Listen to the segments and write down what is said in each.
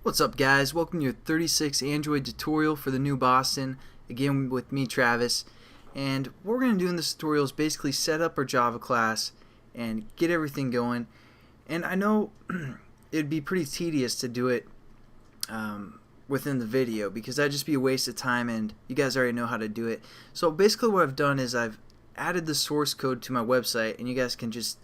What's up, guys? Welcome to your 36 Android tutorial for the new Boston. Again with me, Travis. And what we're going to do in this tutorial is basically set up our Java class and get everything going. And I know it'd be pretty tedious to do it within the video because that'd just be a waste of time, and you guys already know how to do it. So basically what I've done is I've added the source code to my website, and you guys can just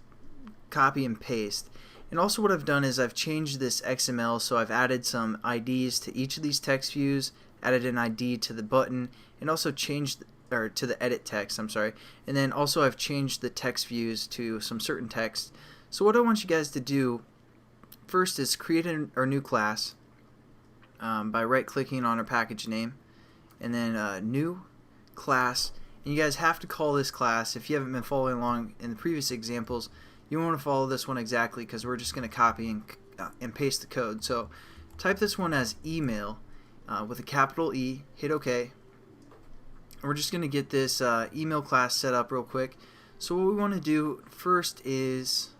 copy and paste. And also what I've done is I've changed this XML, so I've added some IDs to each of these text views, added an ID to the button, and also changed, or to the edit text, I'm sorry. And then also I've changed the text views to some certain text. So what I want you guys to do first is create our new class by right-clicking on our package name, and then new class. And you guys have to call this class. If you haven't been following along in the previous examples, you want to follow this one exactly because we're just going to copy and paste the code. So type this one as email with a capital E, hit OK. And we're just going to get this email class set up real quick. So what we want to do first is,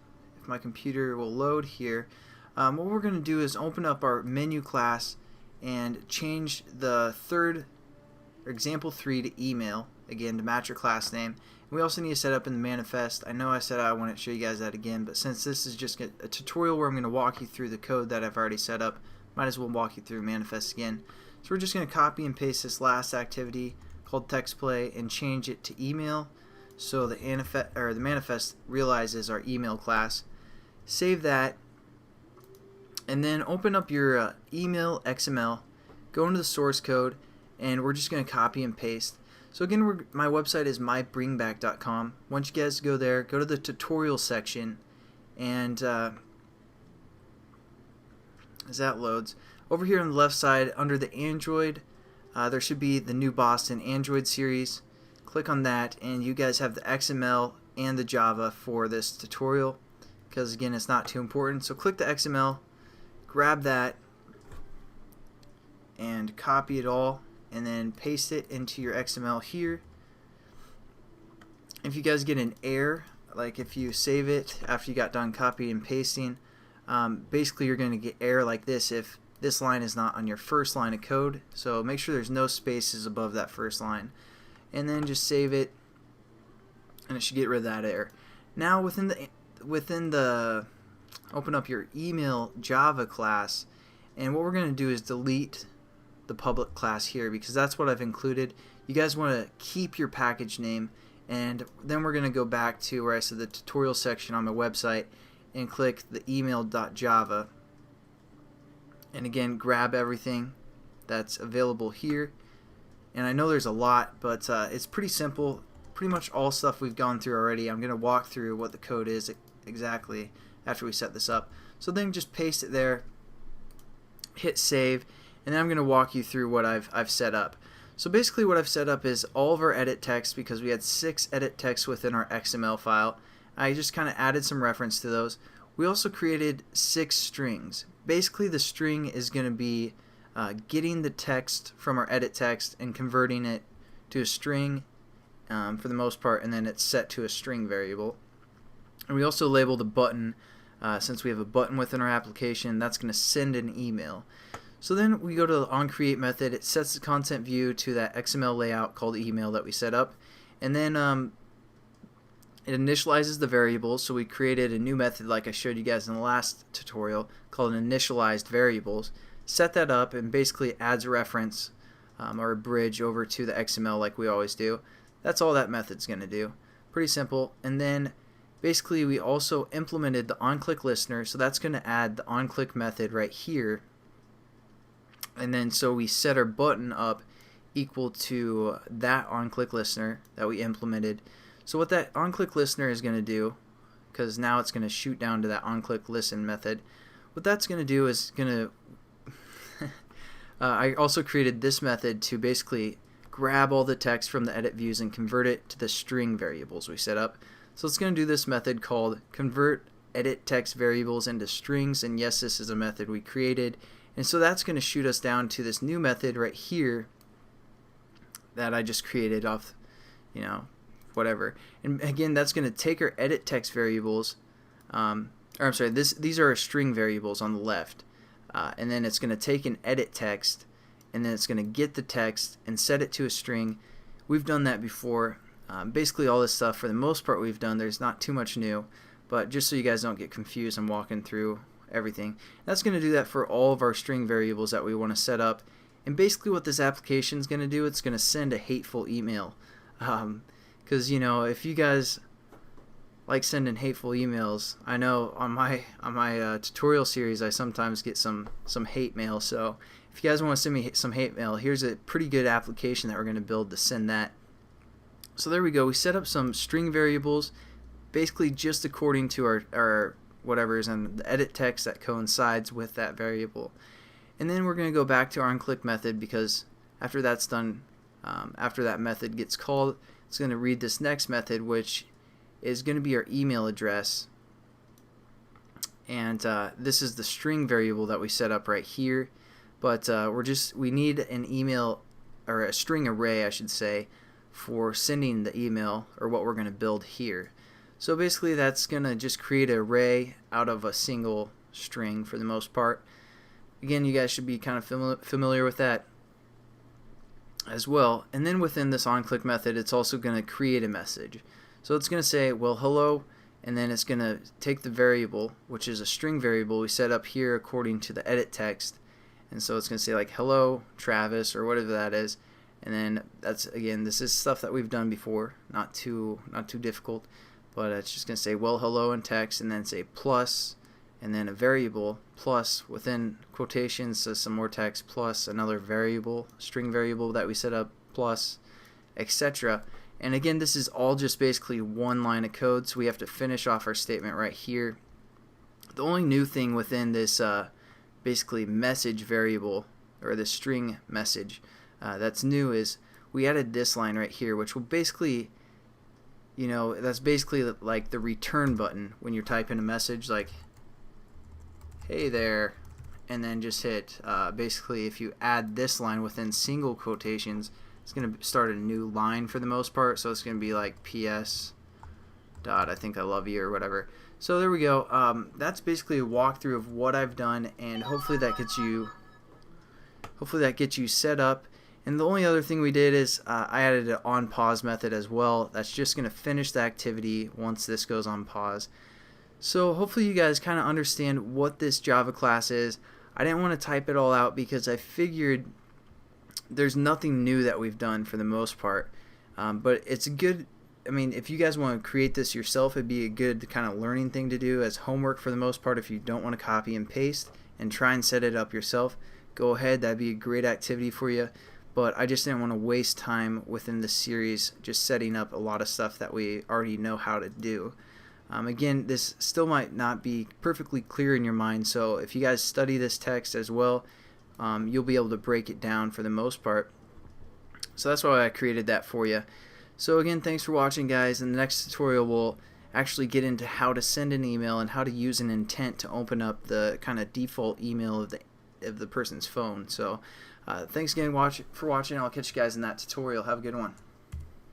if my computer will load here, what we're going to do is open up our menu class and change the example 3 to email, again to match your class name. We also need to set up in the manifest. I know I said I wouldn't show you guys that again, but since this is just a tutorial where I'm going to walk you through the code that I've already set up, might as well walk you through manifest again. So we're just going to copy and paste this last activity called text play and change it to email, so the manifest realizes our email class. Save that, and then open up your email XML, go into the source code, and we're just going to copy and paste. So again, my website is mybringback.com. Once you guys go there, go to the tutorial section, and as that loads, over here on the left side under the Android, there should be the new Boston Android series. Click on that, and you guys have the XML and the Java for this tutorial because again, it's not too important. So click the XML, grab that, and copy it all, and then paste it into your XML here. If you guys get an error, like if you save it after you got done copying and pasting, basically you're going to get error like this if this line is not on your first line of code. So make sure there's no spaces above that first line, and then just save it, and it should get rid of that error. Now within the open up your email Java class, and what we're going to do is delete the public class here because that's what I've included. You guys want to keep your package name, and then we're going to go back to where I said the tutorial section on my website and click the email.java, and again grab everything that's available here. And I know there's a lot, but it's pretty simple, pretty much all stuff we've gone through already. I'm going to walk through what the code is exactly after we set this up. So then just paste it there, hit save, and then I'm going to walk you through what I've set up. So basically what I've set up is all of our edit text, because we had 6 edit texts within our XML file. I just kind of added some reference to those. We also created 6 strings. Basically the string is going to be getting the text from our edit text and converting it to a string for the most part, and then it's set to a string variable. And we also label the button, since we have a button within our application, that's going to send an email. So then we go to the onCreate method. It sets the content view to that XML layout called email that we set up, and then it initializes the variables. So we created a new method like I showed you guys in the last tutorial called an initialized variables. Set that up and basically adds a reference or a bridge over to the XML like we always do. That's all that method's going to do. Pretty simple. And then basically we also implemented the onClick listener, so that's going to add the onClick method right here. And then so we set our button up equal to that onClick listener that we implemented. So what that onClick listener is going to do, because now it's going to shoot down to that onClick listen method, what that's going to do is going to I also created this method to basically grab all the text from the edit views and convert it to the string variables we set up. So it's going to do this method called convert edit text variables into strings, and yes, this is a method we created. And so that's going to shoot us down to this new method right here that I just created off, whatever. And again, that's going to take our edit text variables, or I'm sorry, these are our string variables on the left. and then it's going to take an edit text, and then it's going to get the text and set it to a string. We've done that before. Basically all this stuff for the most part we've done. There's not too much new, but just so you guys don't get confused, I'm walking through everything. That's going to do that for all of our string variables that we want to set up. And basically what this application is going to do, it's going to send a hateful email. Because you know, if you guys like sending hateful emails, I know on my tutorial series I sometimes get some hate mail. So if you guys want to send me some hate mail, here's a pretty good application that we're going to build to send that. So there we go. We set up some string variables, basically just according to our whatever is in the edit text that coincides with that variable. And then we're going to go back to our onClick method, because after that's done, after that method gets called, it's going to read this next method, which is going to be our email address. And this is the string variable that we set up right here. But we need an email, or a string array I should say, for sending the email, or what we're going to build here. So basically that's going to just create an array out of a single string for the most part. Again, you guys should be kind of familiar with that as well. And then within this onClick method, it's also going to create a message. So it's going to say, well, hello, and then it's going to take the variable, which is a string variable we set up here according to the edit text. And so it's going to say like, hello, Travis, or whatever that is. And then that's, again, this is stuff that we've done before, not too difficult, but it's just going to say, well, hello in text, and then say plus, and then a variable, plus, within quotations, so some more text, plus another variable, string variable that we set up, plus, etc. And again, this is all just basically one line of code, so we have to finish off our statement right here. The only new thing within this basically message variable, or the string message, that's new, is we added this line right here, which will basically, you know, that's basically like the return button when you're typing a message, like, hey there, and then just hit, basically if you add this line within single quotations, it's going to start a new line for the most part. So it's going to be like PS dot I think I love you, or whatever. So there we go. That's basically a walkthrough of what I've done, and hopefully that gets you set up. And the only other thing we did is I added an on pause method as well. That's just going to finish the activity once this goes on pause. So hopefully you guys kind of understand what this Java class is. I didn't want to type it all out because I figured there's nothing new that we've done for the most part. But it's a good, I mean, if you guys want to create this yourself, it'd be a good kind of learning thing to do as homework for the most part. If you don't want to copy and paste and try and set it up yourself, go ahead. That'd be a great activity for you. But I just didn't want to waste time within this series just setting up a lot of stuff that we already know how to do. Again, this still might not be perfectly clear in your mind, so if you guys study this text as well, you'll be able to break it down for the most part. So that's why I created that for you. So again, thanks for watching, guys. In the next tutorial, we'll actually get into how to send an email and how to use an intent to open up the kind of default email of the person's phone. So thanks again for watching. I'll catch you guys in that tutorial. Have a good one.